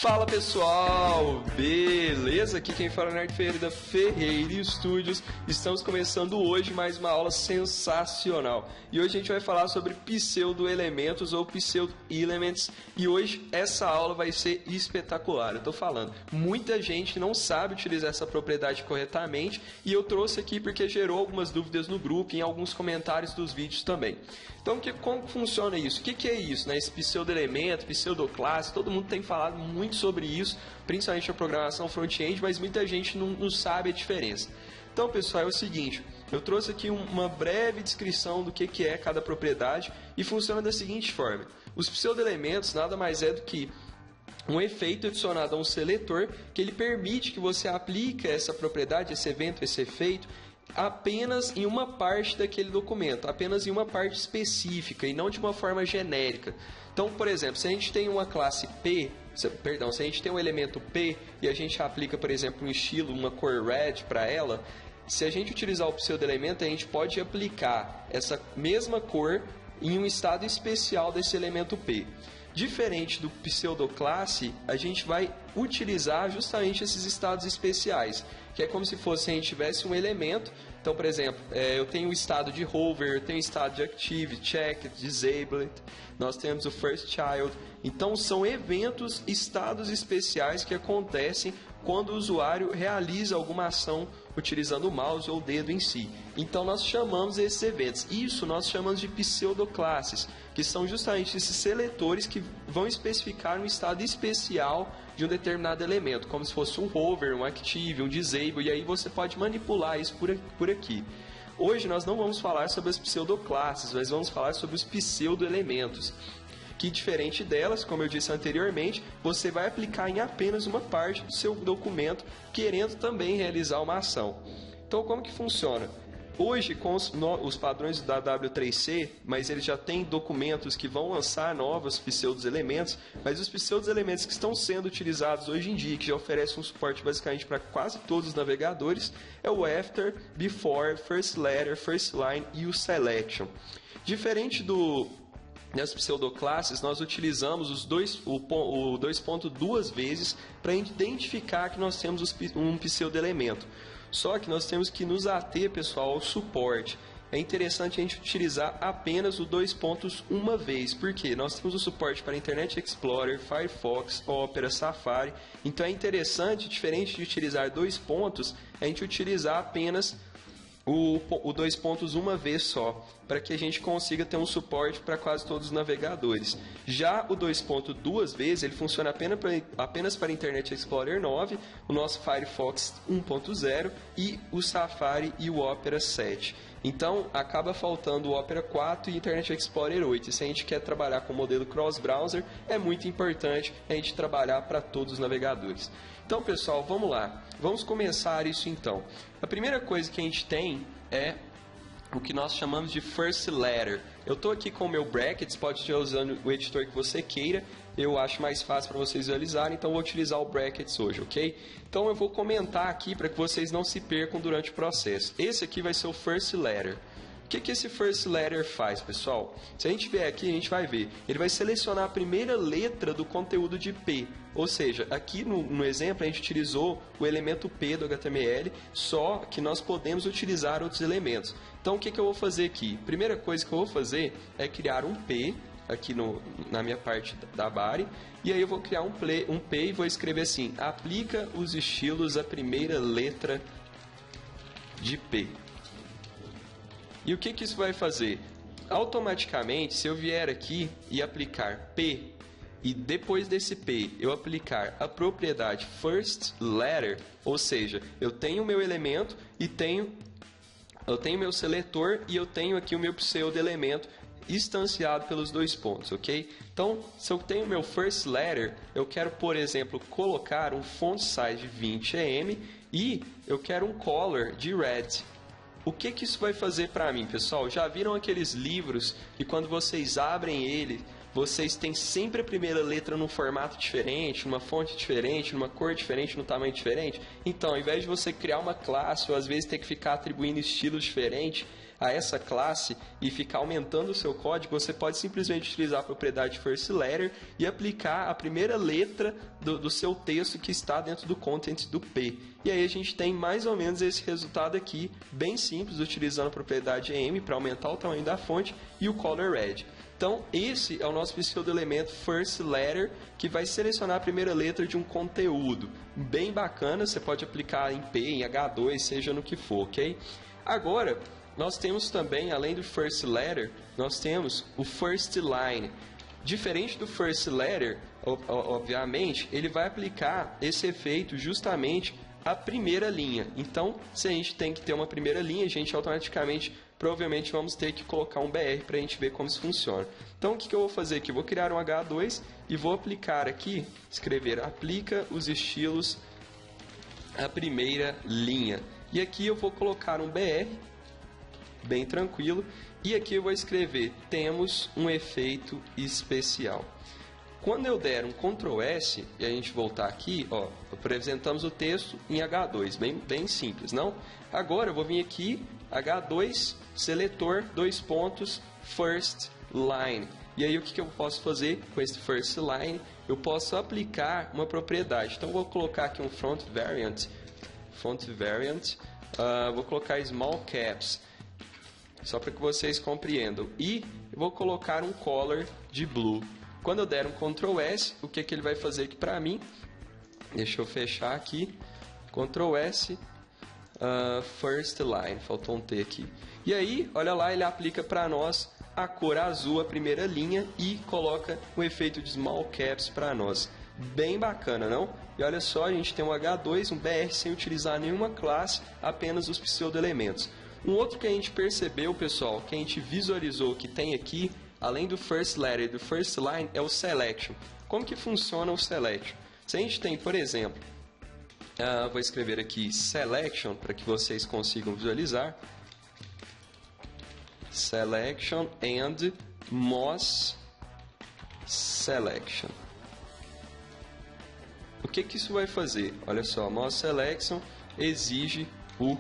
Fala pessoal, beleza? Aqui quem fala é o Nerd Ferreira da Ferreira Studios. Estamos começando hoje mais uma aula sensacional. E hoje a gente vai falar sobre pseudo-elementos ou pseudo-elements. E hoje essa aula vai ser espetacular. Eu tô falando, muita gente não sabe utilizar essa propriedade corretamente. E eu trouxe aqui porque gerou algumas dúvidas no grupo e em alguns comentários dos vídeos também. Então, como funciona isso? O que é isso, né? Esse pseudo-elemento, pseudo-classe, todo mundo tem falado muito sobre isso, principalmente a programação front-end, mas muita gente não sabe a diferença. Então, pessoal, é o seguinte, eu trouxe aqui uma breve descrição do que é cada propriedade e funciona da seguinte forma. Os pseudo-elementos nada mais é do que um efeito adicionado a um seletor que ele permite que você aplique essa propriedade, esse evento, esse efeito, apenas em uma parte daquele documento, apenas em uma parte específica e não de uma forma genérica. Então, por exemplo, se a gente tem uma classe P, se a gente tem um elemento P e a gente aplica, por exemplo, um estilo, uma cor red para ela, se a gente utilizar o pseudo-elemento, a gente pode aplicar essa mesma cor em um estado especial desse elemento P. Diferente do pseudoclasse, a gente vai utilizar justamente esses estados especiais, que é como se fosse a gente tivesse um elemento. Então, por exemplo, eu tenho o estado de hover, eu tenho o estado de active, checked, disabled, nós temos o first child. Então, são eventos, estados especiais que acontecem quando o usuário realiza alguma ação utilizando o mouse ou o dedo em si. Então, nós chamamos esses eventos. Isso nós chamamos de pseudoclasses, que são justamente esses seletores que vão especificar um estado especial de um determinado elemento, como se fosse um hover, um active, um disable, e aí você pode manipular isso por aqui. Hoje nós não vamos falar sobre as pseudoclasses, mas vamos falar sobre os pseudo-elementos, que diferente delas, como eu disse anteriormente, você vai aplicar em apenas uma parte do seu documento, querendo também realizar uma ação. Então, como que funciona? Hoje, com os padrões da W3C, mas eles já têm documentos que vão lançar novos pseudo-elementos, mas os pseudo-elementos que estão sendo utilizados hoje em dia, que já oferecem um suporte basicamente para quase todos os navegadores, é o after, before, first letter, first line e o selection. Diferente das pseudoclasses, nós utilizamos o dois pontos duas vezes para identificar que nós temos um pseudo-elemento. Só que nós temos que nos ater, pessoal, ao suporte. É interessante a gente utilizar apenas o dois pontos uma vez, porque nós temos o suporte para Internet Explorer, Firefox, Opera, Safari. Então é interessante, diferente de utilizar dois pontos, a gente utilizar apenas o dois pontos uma vez só, para que a gente consiga ter um suporte para quase todos os navegadores. Já o dois pontos duas vezes, ele funciona apenas para Internet Explorer 9, o nosso Firefox 1.0 e o Safari e o Opera 7. Então, acaba faltando o Opera 4 e Internet Explorer 8. E se a gente quer trabalhar com o modelo cross-browser, é muito importante a gente trabalhar para todos os navegadores. Então, pessoal, vamos lá. Vamos começar isso então. A primeira coisa que a gente tem é o que nós chamamos de first letter. Eu estou aqui com o meu brackets, pode estar usando o editor que você queira. Eu acho mais fácil para vocês visualizarem, então vou utilizar o brackets hoje, ok? Então eu vou comentar aqui para que vocês não se percam durante o processo. Esse aqui vai ser o first letter. O que esse first letter faz, pessoal? Se a gente vier aqui, a gente vai ver. Ele vai selecionar a primeira letra do conteúdo de P. Ou seja, aqui no exemplo a gente utilizou o elemento P do HTML, só que nós podemos utilizar outros elementos. Então o que eu vou fazer aqui? Primeira coisa que eu vou fazer é criar um P aqui na minha parte da body, e aí eu vou criar um P e vou escrever assim: aplica os estilos à primeira letra de P. E o que isso vai fazer? Automaticamente, se eu vier aqui e aplicar P, e depois desse P eu aplicar a propriedade first letter, ou seja, eu tenho o meu elemento e eu tenho meu seletor e eu tenho aqui o meu pseudo-elemento instanciado pelos dois pontos, ok? Então, se eu tenho meu first letter, eu quero, por exemplo, colocar um font size de 20 em e eu quero um color de red. O que isso vai fazer para mim, pessoal? Já viram aqueles livros que quando vocês abrem ele, vocês têm sempre a primeira letra num formato diferente, numa fonte diferente, numa cor diferente, num tamanho diferente? Então, ao invés de você criar uma classe ou às vezes ter que ficar atribuindo estilos diferentes, a essa classe e ficar aumentando o seu código, você pode simplesmente utilizar a propriedade firstLetter e aplicar a primeira letra do seu texto que está dentro do content do P. E aí a gente tem mais ou menos esse resultado aqui, bem simples, utilizando a propriedade M para aumentar o tamanho da fonte e o color red. Então, esse é o nosso pseudo-elemento firstLetter, que vai selecionar a primeira letra de um conteúdo. Bem bacana, você pode aplicar em P, em H2, seja no que for, ok? Agora, nós temos também, além do firstLetter, nós temos o firstLine. Diferente do firstLetter, obviamente, ele vai aplicar esse efeito justamente à primeira linha. Então, se a gente tem que ter uma primeira linha, a gente automaticamente, provavelmente, vamos ter que colocar um BR para a gente ver como isso funciona. Então, o que eu vou fazer aqui? Eu vou criar um H2 e vou aplicar aqui, escrever aplica os estilos à primeira linha. E aqui eu vou colocar um BR, bem tranquilo, e aqui eu vou escrever temos um efeito especial. Quando eu der um Ctrl S e a gente voltar aqui, ó, apresentamos o texto em H2, bem simples, não? Agora eu vou vir aqui, H2, seletor, dois pontos, first line. E aí o que eu posso fazer com esse first line? Eu posso aplicar uma propriedade. Então eu vou colocar aqui um font variant, vou colocar small caps, só para que vocês compreendam. E eu vou colocar um color de blue. Quando eu der um Ctrl S, o que ele vai fazer aqui para mim? Deixa eu fechar aqui. Ctrl S, first line, faltou um T aqui. E aí, olha lá, ele aplica para nós a cor azul, a primeira linha, e coloca o efeito de small caps para nós. Bem bacana, não? E olha só, a gente tem um H2, um BR sem utilizar nenhuma classe, apenas os pseudo-elementos. Um outro que a gente percebeu, pessoal, que a gente visualizou que tem aqui, além do firstLetter e do firstLine, é o selection. Como que funciona o selection? Se a gente tem, por exemplo, vou escrever aqui selection para que vocês consigam visualizar. Selection and Moz Selection. O que isso vai fazer? Olha só, Moz Selection exige o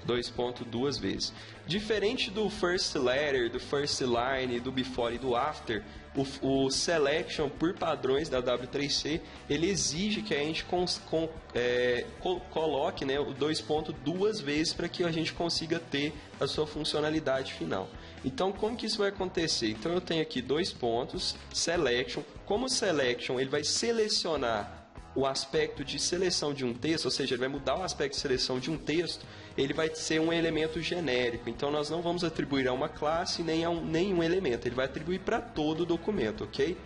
dois pontos duas vezes. Diferente do firstLetter, do firstLine, do before e do after, o selection por padrões da W3C, ele exige que a gente coloque, né, o dois pontos duas vezes para que a gente consiga ter a sua funcionalidade final. Então, como que isso vai acontecer? Então, eu tenho aqui dois pontos, selection. Como o selection ele vai selecionar o aspecto de seleção de um texto, ou seja, ele vai mudar o aspecto de seleção de um texto, ele vai ser um elemento genérico. Então, nós não vamos atribuir a uma classe nem a nenhum elemento. Ele vai atribuir para todo o documento, ok?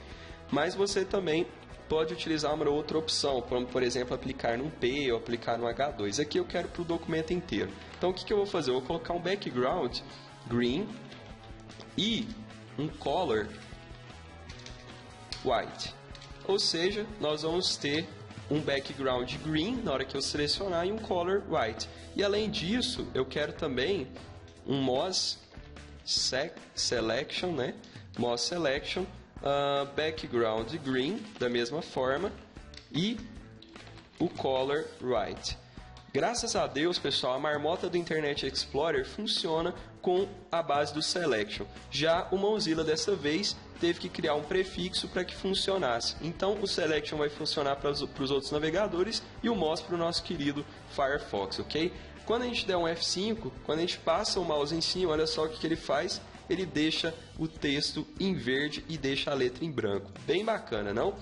Mas você também pode utilizar uma outra opção, como, por exemplo, aplicar num P ou aplicar no H2. Aqui eu quero para o documento inteiro. Então, o que eu vou fazer? Eu vou colocar um background green e um color white. Ou seja, nós vamos ter um background green na hora que eu selecionar e um color white. E além disso, eu quero também um Moz Selection, né? Moz Selection, background green da mesma forma e o color white. Graças a Deus, pessoal, a marmota do Internet Explorer funciona com a base do selection. Já o Mozilla dessa vez teve que criar um prefixo para que funcionasse. Então o selection vai funcionar para os outros navegadores e o Moz para o nosso querido Firefox, ok? Quando a gente der um F5, quando a gente passa o mouse em cima, olha só o que ele faz. Ele deixa o texto em verde e deixa a letra em branco. Bem bacana, não?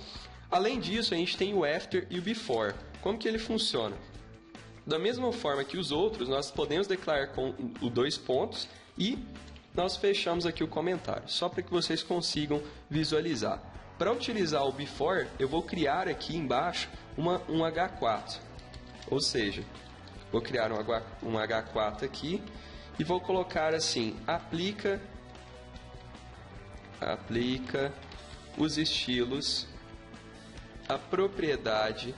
Além disso, a gente tem o after e o before. Como que ele funciona? Da mesma forma que os outros, nós podemos declarar com os dois pontos e nós fechamos aqui o comentário, só para que vocês consigam visualizar. Para utilizar o before, eu vou criar aqui embaixo um H4, ou seja, vou criar um H4 aqui e vou colocar assim, aplica os estilos, a propriedade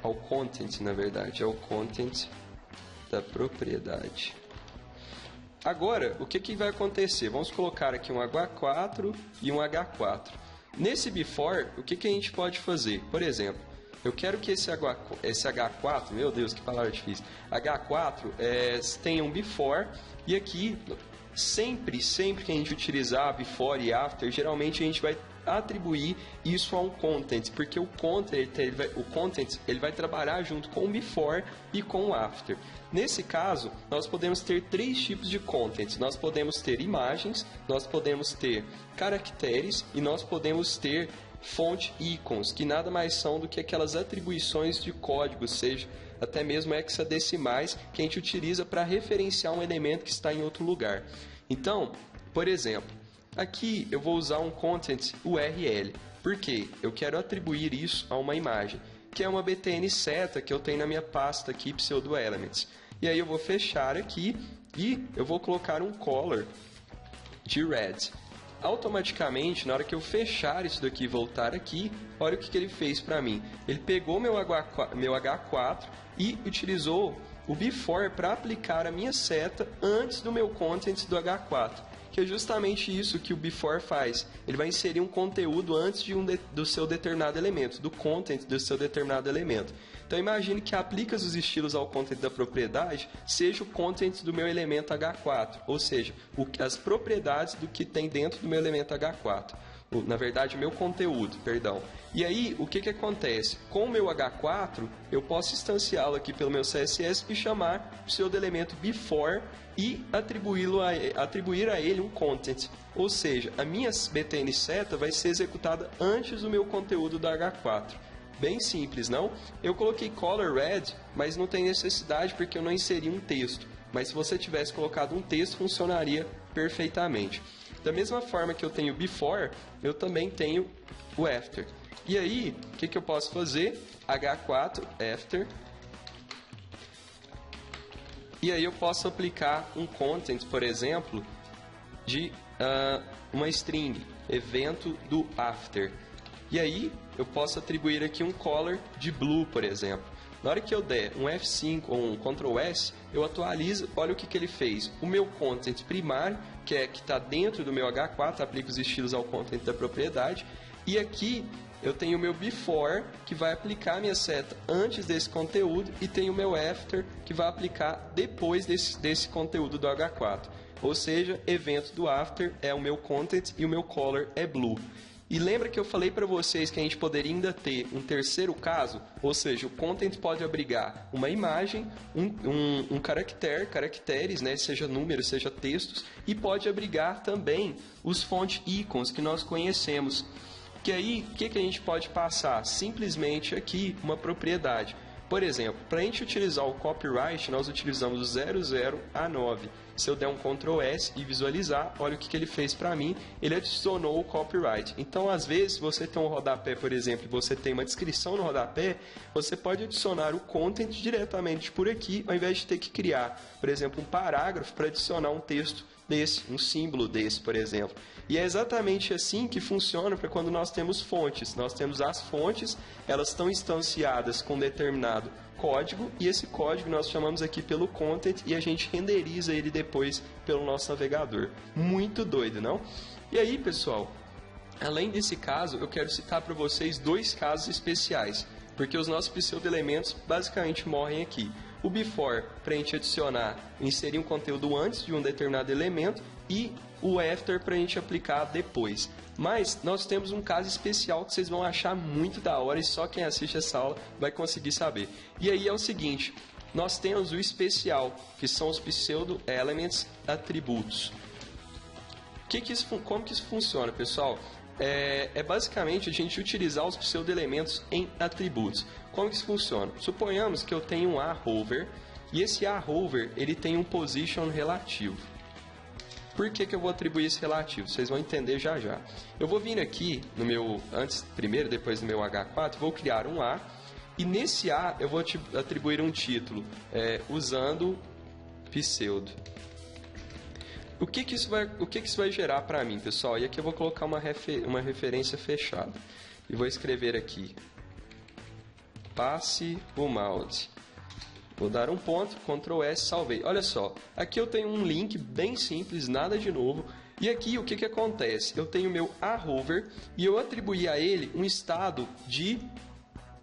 ao content, na verdade, ao content da propriedade. Agora, o que vai acontecer? Vamos colocar aqui um H4 e um H4. Nesse before, o que a gente pode fazer? Por exemplo, eu quero que esse H4, meu Deus, que palavra difícil, H4 tenha um before, e aqui, sempre que a gente utilizar before e after, geralmente a gente vai atribuir isso a um content, porque o content ele vai trabalhar junto com o before e com o after. Nesse caso, nós podemos ter três tipos de content. Nós podemos ter imagens, nós podemos ter caracteres e nós podemos ter font icons, que nada mais são do que aquelas atribuições de código, seja até mesmo hexadecimais, que a gente utiliza para referenciar um elemento que está em outro lugar. Então, por exemplo, aqui eu vou usar um content URL, porque eu quero atribuir isso a uma imagem, que é uma btn seta que eu tenho na minha pasta aqui, pseudoelements. E aí eu vou fechar aqui e eu vou colocar um color de red. Automaticamente, na hora que eu fechar isso daqui e voltar aqui, olha o que ele fez para mim. Ele pegou meu H4 e utilizou o before para aplicar a minha seta antes do meu content do H4. Que é justamente isso que o before faz. Ele vai inserir um conteúdo antes do seu determinado elemento, do content do seu determinado elemento. Então imagine que aplica os estilos ao content da propriedade, seja o content do meu elemento H4, ou seja, as propriedades do que tem dentro do meu elemento H4. Na verdade, o meu conteúdo, perdão. E aí, o que acontece? Com o meu H4, eu posso instanciá-lo aqui pelo meu CSS e chamar o seu elemento before e atribuir a ele um content. Ou seja, a minha btn seta vai ser executada antes do meu conteúdo da H4. Bem simples, não? Eu coloquei color red, mas não tem necessidade porque eu não inseri um texto. Mas se você tivesse colocado um texto, funcionaria perfeitamente. Da mesma forma que eu tenho before, eu também tenho o after. E aí, o que eu posso fazer? H4 after. E aí eu posso aplicar um content, por exemplo, de uma string, evento do after. E aí eu posso atribuir aqui um color de blue, por exemplo. Na hora que eu der um F5 ou um Ctrl S, eu atualizo, olha o que ele fez. O meu content primário, que está dentro do meu H4, aplica os estilos ao content da propriedade. E aqui eu tenho o meu before, que vai aplicar a minha seta antes desse conteúdo, e tenho o meu after, que vai aplicar depois desse conteúdo do H4. Ou seja, evento do after é o meu content e o meu color é blue. E lembra que eu falei para vocês que a gente poderia ainda ter um terceiro caso? Ou seja, o content pode abrigar uma imagem, um caracteres, né? Seja números, seja textos, e pode abrigar também os font icons que nós conhecemos. Que aí, o que a gente pode passar? Simplesmente aqui uma propriedade. Por exemplo, para a gente utilizar o copyright, nós utilizamos o 00 a 9. Se eu der um Ctrl S e visualizar, olha o que ele fez para mim, ele adicionou o copyright. Então, às vezes, se você tem um rodapé, por exemplo, e você tem uma descrição no rodapé, você pode adicionar o content diretamente por aqui, ao invés de ter que criar, por exemplo, um parágrafo para adicionar um texto desse, um símbolo desse, por exemplo. E é exatamente assim que funciona para quando nós temos fontes. Nós temos as fontes, elas estão instanciadas com determinado código, e esse código nós chamamos aqui pelo content e a gente renderiza ele depois pelo nosso navegador. Muito doido, não? E aí, pessoal, além desse caso, eu quero citar para vocês dois casos especiais, porque os nossos pseudo-elementos basicamente morrem aqui. O before, para a gente adicionar, inserir um conteúdo antes de um determinado elemento, e o after para a gente aplicar depois. Mas nós temos um caso especial que vocês vão achar muito da hora e só quem assiste essa aula vai conseguir saber. E aí é o seguinte, nós temos o especial, que são os pseudo-elements atributos. Como que isso funciona, pessoal? É basicamente a gente utilizar os pseudo-elementos em atributos. Como que isso funciona? Suponhamos que eu tenho um arrover, e esse arrover ele tem um position relativo. Por que eu vou atribuir esse relativo? Vocês vão entender já já. Eu vou vir aqui no meu, depois do meu H4, vou criar um A, e nesse A eu vou atribuir um título, usando pseudo. O que isso vai gerar para mim, pessoal? E aqui eu vou colocar uma referência fechada. E vou escrever aqui, passe o mouse. Vou dar um ponto, Ctrl S, salvei. Olha só, aqui eu tenho um link bem simples, nada de novo. E aqui o que acontece? Eu tenho meu arrover e eu atribuí a ele um estado de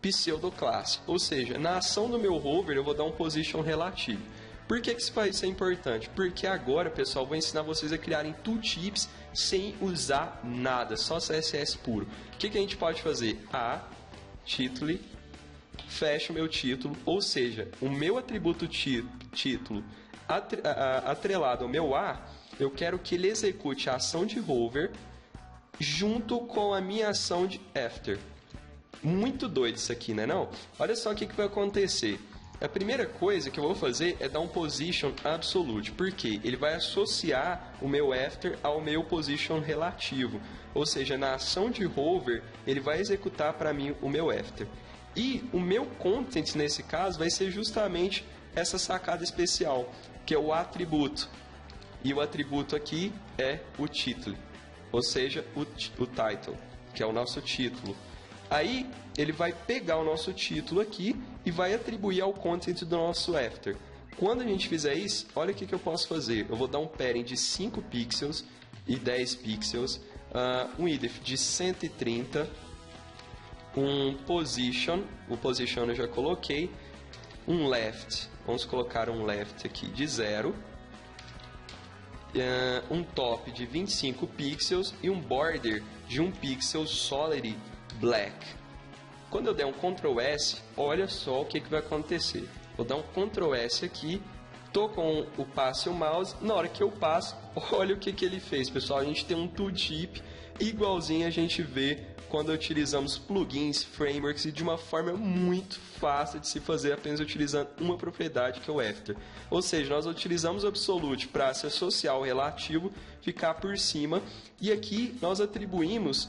pseudoclasse. Ou seja, na ação do meu hover eu vou dar um position relativo. Por que isso vai ser importante? Porque agora, pessoal, eu vou ensinar vocês a criarem tooltips sem usar nada, só CSS puro. O que a gente pode fazer? Título, fecha o meu título, ou seja, o meu atributo título atrelado ao meu A, eu quero que ele execute a ação de hover junto com a minha ação de after. Muito doido isso aqui, né não? Olha só o que vai acontecer. A primeira coisa que eu vou fazer é dar um position absolute, porque ele vai associar o meu after ao meu position relativo, ou seja, na ação de hover ele vai executar para mim o meu after. E o meu content nesse caso vai ser justamente essa sacada especial, que é o atributo. E o atributo aqui é o título, ou seja, o title, que é o nosso título. Aí ele vai pegar o nosso título aqui e vai atribuir ao content do nosso after. Quando a gente fizer isso, olha o que eu posso fazer. Eu vou dar um padding de 5 pixels e 10 pixels, um width de 130, um position, o position eu já coloquei, um left, vamos colocar um left aqui de 0, um top de 25 pixels e um border de 1 pixel solid black. Quando eu der um Ctrl S, olha só o que vai acontecer. Vou dar um Ctrl S aqui, tô com o passe e o mouse, na hora que eu passo, olha o que ele fez, pessoal. A gente tem um tooltip igualzinho a gente vê quando utilizamos plugins, frameworks e de uma forma muito fácil de se fazer apenas utilizando uma propriedade que é o after. Ou seja, nós utilizamos o absolute para se associar ao relativo, ficar por cima, e aqui nós atribuímos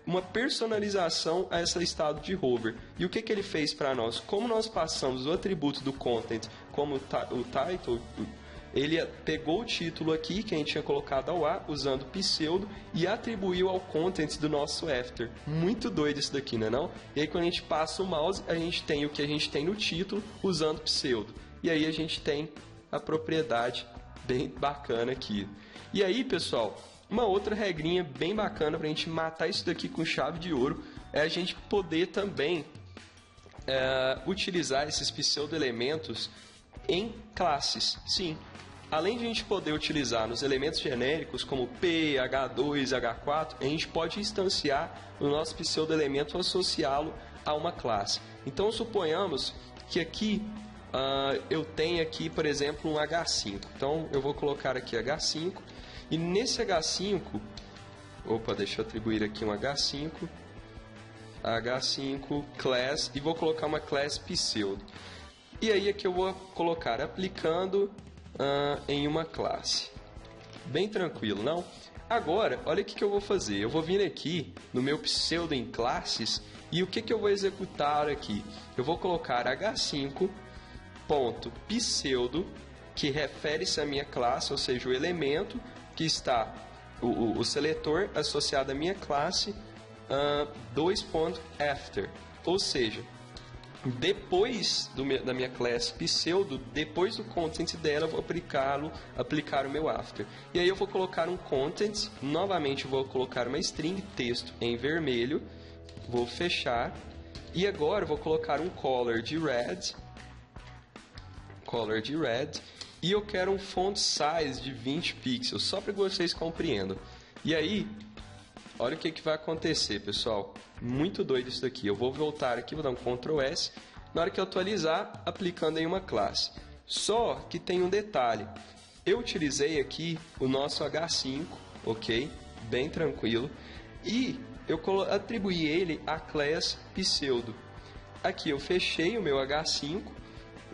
uma personalização a esse estado de hover. E o que ele fez para nós? Como nós passamos o atributo do content como o title, ele pegou o título aqui que a gente tinha colocado ao A usando pseudo e atribuiu ao content do nosso after. Muito doido isso daqui, né não? E aí quando a gente passa o mouse, a gente tem o que a gente tem no título usando pseudo. E aí a gente tem a propriedade bem bacana aqui. E aí, pessoal, uma outra regrinha bem bacana para a gente matar isso daqui com chave de ouro é a gente poder também utilizar esses pseudo-elementos em classes. Sim, além de a gente poder utilizar nos elementos genéricos como P, H2, H4, a gente pode instanciar o nosso pseudo-elemento, associá-lo a uma classe. Então, suponhamos que aqui eu tenho aqui, por exemplo, um H5. Então, eu vou colocar aqui H5. E nesse H5, deixa eu atribuir aqui um H5 class, e vou colocar uma class pseudo. E aí aqui eu vou colocar aplicando em uma classe. Bem tranquilo, não? Agora, olha o que eu vou fazer. Eu vou vir aqui no meu pseudo em classes e o que eu vou executar aqui? Eu vou colocar H5.pseudo, que refere-se à minha classe, ou seja, o elemento que está o seletor associado à minha classe, 2.after, ou seja, depois da minha classe pseudo, depois do content dela, eu vou aplicar o meu after. E aí eu vou colocar um content, novamente vou colocar uma string texto em vermelho, vou fechar, e agora eu vou colocar um color de red, e eu quero um font size de 20 pixels, só para que vocês compreendam. E aí, olha o que vai acontecer, pessoal. Muito doido isso daqui. Eu vou voltar aqui, vou dar um Ctrl S. Na hora que eu atualizar, aplicando em uma classe. Só que tem um detalhe. Eu utilizei aqui o nosso H5, ok? Bem tranquilo. E eu atribuí ele à class pseudo. Aqui eu fechei o meu H5.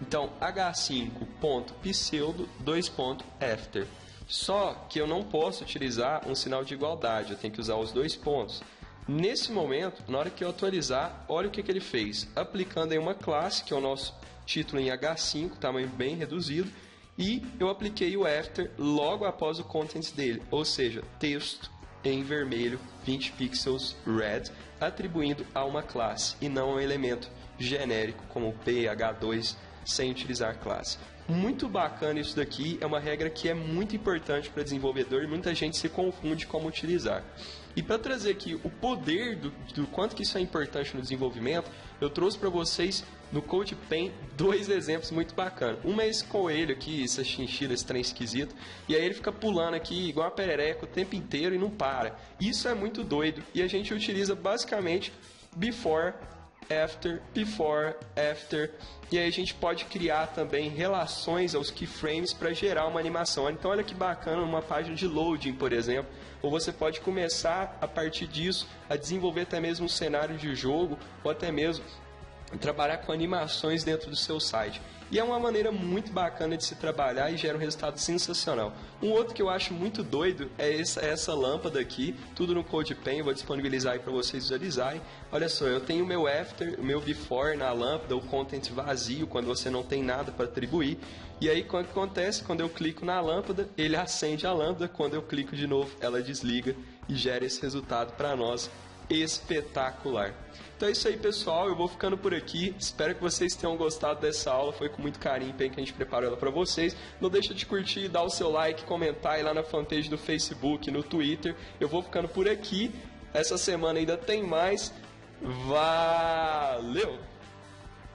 Então, H5.pseudo 2.after. Só que eu não posso utilizar um sinal de igualdade, eu tenho que usar os dois pontos. Nesse momento, na hora que eu atualizar, olha o que ele fez. Aplicando em uma classe, que é o nosso título em H5, tamanho bem reduzido, e eu apliquei o after logo após o content dele, ou seja, texto em vermelho, 20 pixels red, atribuindo a uma classe e não a um elemento genérico como P, H2, sem utilizar classe. Muito bacana isso daqui, é uma regra que é muito importante para desenvolvedor e muita gente se confunde como utilizar. E para trazer aqui o poder do quanto que isso é importante no desenvolvimento, eu trouxe para vocês no CodePen 2 exemplos muito bacanas. Um é esse coelho aqui, essa chinchila, esse trem esquisito, e aí ele fica pulando aqui igual uma perereca o tempo inteiro e não para. Isso é muito doido e a gente utiliza basicamente before, after, e aí a gente pode criar também relações aos keyframes para gerar uma animação. Então olha que bacana uma página de loading, por exemplo, ou você pode começar a partir disso a desenvolver até mesmo um cenário de jogo, ou até mesmo trabalhar com animações dentro do seu site. E é uma maneira muito bacana de se trabalhar e gera um resultado sensacional. Um outro que eu acho muito doido é essa lâmpada aqui, tudo no CodePen, eu vou disponibilizar aí para vocês visualizarem. Olha só, eu tenho o meu after, o meu before na lâmpada, o content vazio, quando você não tem nada para atribuir. E aí, o que acontece? Quando eu clico na lâmpada, ele acende a lâmpada, quando eu clico de novo, ela desliga e gera esse resultado para nós. Espetacular. Então é isso aí, pessoal, eu vou ficando por aqui, espero que vocês tenham gostado dessa aula, foi com muito carinho que a gente preparou ela para vocês. Não deixa de curtir, dar o seu like, comentar aí lá na fanpage do Facebook, no Twitter. Eu vou ficando por aqui, essa semana ainda tem mais. Valeu!